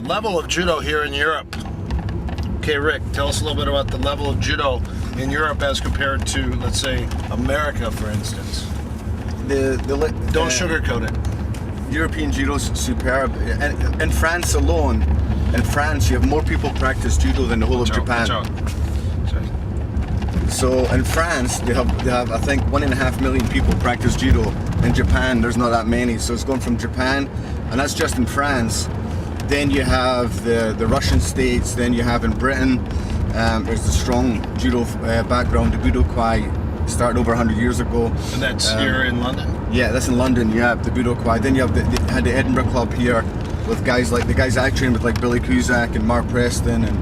the level of judo here in Europe. Okay, Rick, tell us a little bit about the level of judo in Europe as compared to, let's say, America, for instance. Don't sugarcoat it. European judo's superb. And in France alone, in France, you have more people practice judo than the whole of Japan. So in France, they have I think 1.5 million people practice judo. In Japan, there's not that many. So it's going from Japan, and that's just in France. Then you have the Russian states. Then you have in Britain, there's a strong judo background. The Budokai started over 100 years ago. And that's here in London? Yeah, that's in London. Yeah, the Budokai. Then you have they had the Edinburgh Club here with guys like the guys I trained with, like Billy Cusack and Mark Preston and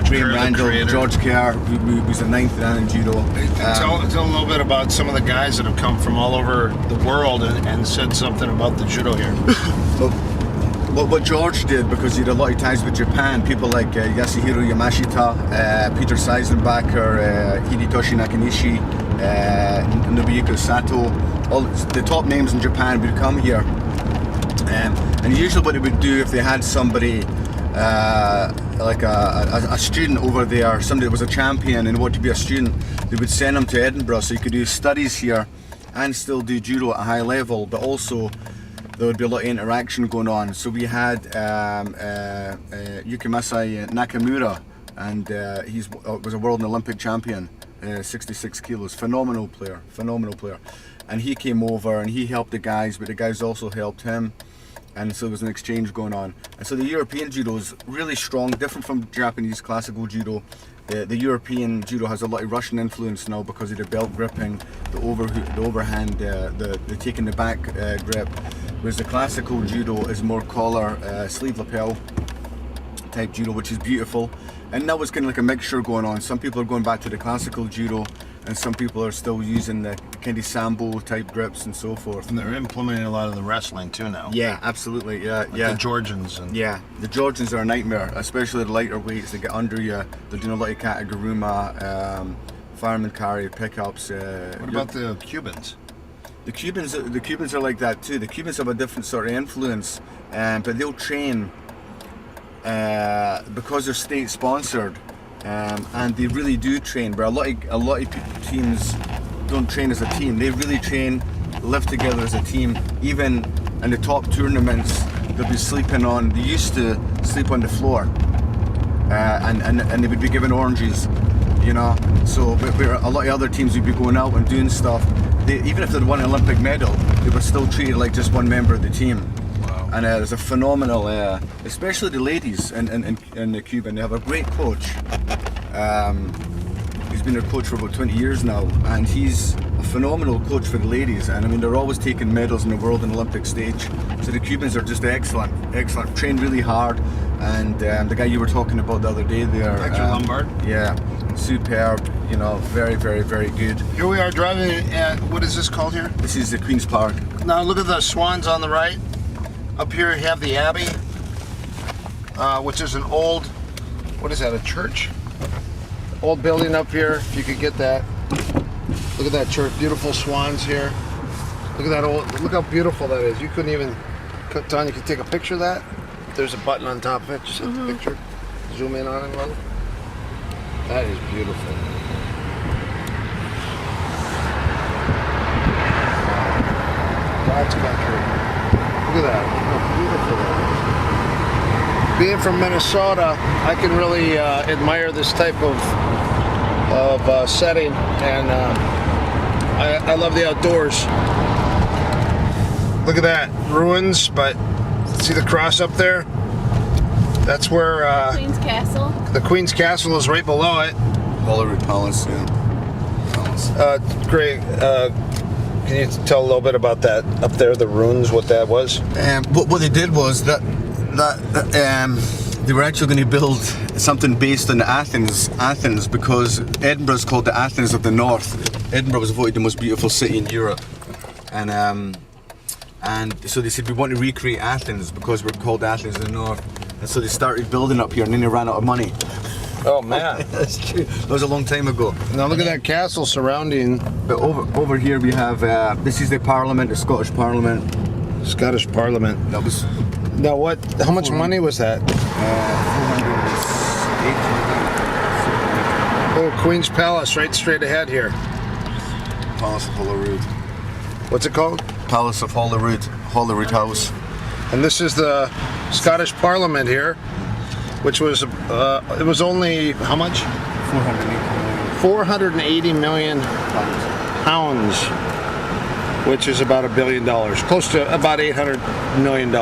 Graham Randall, George Kerr, who's a 9th dan in judo. Tell a little bit about some of the guys that have come from all over the world and said something about the judo here. What George did, because he had a lot of ties with Japan, people like Yasuhiro Yamashita, Peter Seisenbacher, Hidetoshi Nakanishi, Nobuyuki Sato, all the top names in Japan would come here. And usually what they would do if they had somebody like a student over there, somebody that was a champion and wanted to be a student, they would send them to Edinburgh so you could do studies here and still do judo at a high level, but also there would be a lot of interaction going on. So we had Yukimasai Nakamura, and he was a world and Olympic champion, 66 kilos, phenomenal player. And he came over and he helped the guys, but the guys also helped him. And so there was an exchange going on. And so the European judo is really strong, different from Japanese classical judo. The European judo has a lot of Russian influence now because of the belt gripping, the overhand, the taking the back grip. Whereas the classical judo is more collar, sleeve lapel type judo, which is beautiful. And now it's kind of like a mixture going on. Some people are going back to the classical judo, and some people are still using the kind of sambo type grips and so forth. And they're implementing a lot of the wrestling too now. Yeah, absolutely. Yeah, like the Georgians. Yeah, the Georgians are a nightmare, especially the lighter weights. They get under you. They're doing a lot of kataguruma, fireman carry, pickups. What about the Cubans? The Cubans are like that too. The Cubans have a different sort of influence, but they'll train because they're state sponsored. And they really do train, but a lot of teams don't train as a team. They really train, live together as a team. Even in the top tournaments, they'll be sleeping on. They used to sleep on the floor, and they would be given oranges, you know. So, but a lot of other teams would be going out and doing stuff. Even if they'd won an Olympic medal, they were still treated like just one member of the team. And there's a phenomenal, especially the ladies in the Cuban. They have a great coach. He's been their coach for about 20 years now, and he's a phenomenal coach for the ladies. And I mean, they're always taking medals in the world and Olympic stage. So the Cubans are just excellent, train really hard. And the guy you were talking about the other day there, Hector Lombard. Yeah, superb. You know, very, very, very good. Here we are driving at, what is this called here? This is the Queen's Park. Now look at the swans on the right. Up here you have the Abbey, which is an old, what is that, a church? Old building up here, if you could get that. Look at that church, beautiful swans here. Look at that look how beautiful that is. You couldn't even, Don, you could take a picture of that. There's a button on top of it, just hit the picture. Zoom in on it a little. That is beautiful. God's country. Look at that, how beautiful that is. Being from Minnesota, I can really admire this type of setting, and I love the outdoors. Look at that, ruins, but see the cross up there? That's where Queen's Castle. The Queen's Castle is right below it. Holyrood Palace, yeah. Great. Can you tell a little bit about that up there, the ruins, what that was? What they did was that they were actually going to build something based on Athens, because Edinburgh is called the Athens of the North. Edinburgh was voted the most beautiful city in Europe, and so they said we want to recreate Athens because we're called Athens of the North, and so they started building up here, and then they ran out of money. Oh man, that's true. That was a long time ago. Now look at that castle surrounding. But over here we have this is the Parliament, the Scottish Parliament. Scottish Parliament. That was Now what? How much money was that? 408. Oh, Queen's Palace, right straight ahead here. Palace of Holyrood. What's it called? Palace of Holyrood. Holyrood House. And this is the Scottish Parliament here, which was it was only how much? 480 million pounds, which is about $1 billion, close to about $800 million.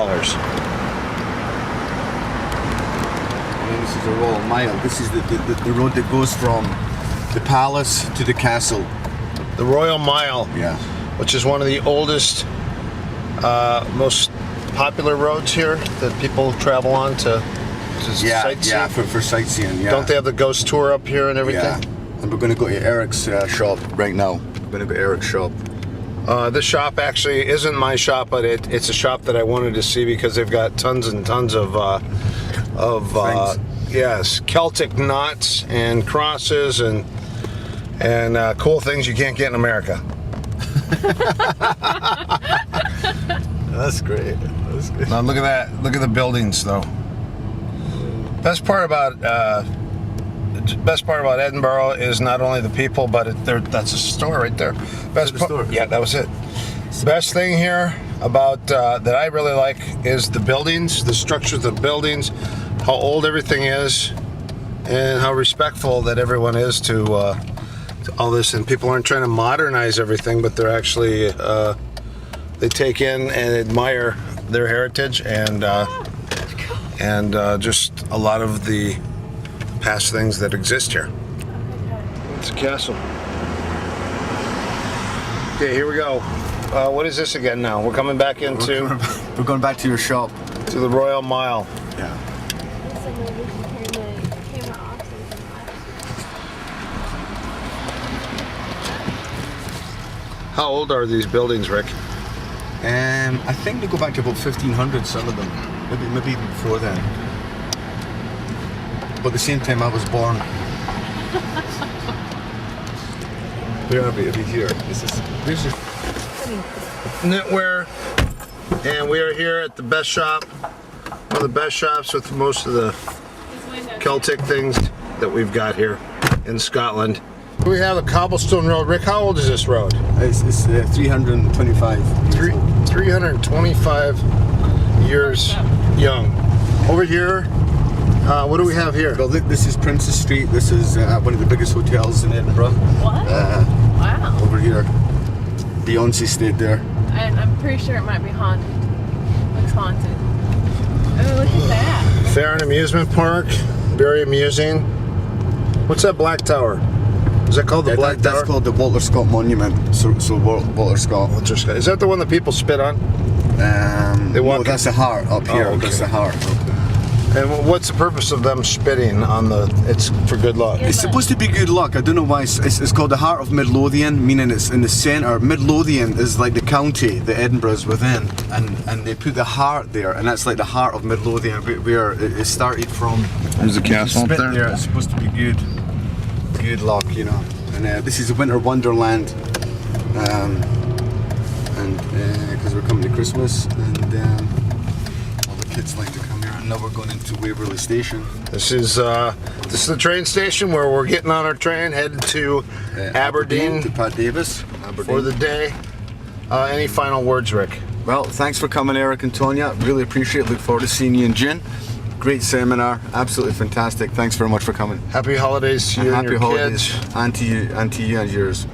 And this is the Royal Mile. This is the road that goes from the palace to the castle. The Royal Mile, Yeah. which is one of the oldest, most popular roads here that people travel on to sightsee. Yeah, for sightseeing. Yeah. Don't they have the ghost tour up here and everything? Yeah. And we're going to go to Erik's shop right now. We're going to go to Erik's shop. This shop actually isn't my shop, but it's a shop that I wanted to see because they've got tons and tons of yes, Celtic knots and crosses and cool things you can't get in America. That's great. That's good. Now look at that. Look at the buildings, though. Best part about Edinburgh is not only the people, but that's a store right there. Store? Yeah, that was it. Best thing here about that I really like is the buildings, the structure of the buildings, how old everything is, and how respectful that everyone is to all this. And people aren't trying to modernize everything, but they're actually they take in and admire their heritage and just a lot of the past things that exist here. It's a castle. Okay, here we go. What is this again now? We're coming back into... We're going back to your shop. To the Royal Mile. Yeah. How old are these buildings, Rick? I think they go back to about 1500, some of them. Maybe even before then. But at the same time I was born. We're happy to be here. This is knitwear, and we are here at the best shop, one of the best shops with most of the Celtic things that we've got here in Scotland. We have a cobblestone road. Rick, how old is this road? It's 325. 325 years young. Over here, what do we have here? Well, this is Princess Street. This is one of the biggest hotels in Edinburgh. What? Wow. Over here. Beyonce stayed there. And I'm pretty sure it might be haunted. Looks haunted. Oh, look at that. Fair and Amusement Park. Very amusing. What's that black tower? Is that called the Black Tower? That's called the Walter Scott Monument. So Walter Scott. Is that the one that people spit on? No, that's the heart up here. Oh, okay. That's the heart. And what's the purpose of them spitting on the? It's for good luck. It's supposed to be good luck. I don't know why. It's called the Heart of Midlothian, meaning it's in the centre. Midlothian is like the county that Edinburgh is within, and they put the heart there, and that's like the heart of Midlothian, where it started from. There's the castle up Spit there. It's supposed to be good luck, you know. And this is a winter wonderland, and because we're coming to Christmas, and all the kids like to come here. And now we're going into Waverley Station. This is the train station where we're getting on our train, headed to Aberdeen to Pat Davis for the day. Any final words, Rick? Well, thanks for coming, Erik and Tonya. Really appreciate it. Look forward to seeing you in June. Great seminar, absolutely fantastic. Thanks very much for coming. Happy holidays to you and happy your holidays, kids. and to you and yours.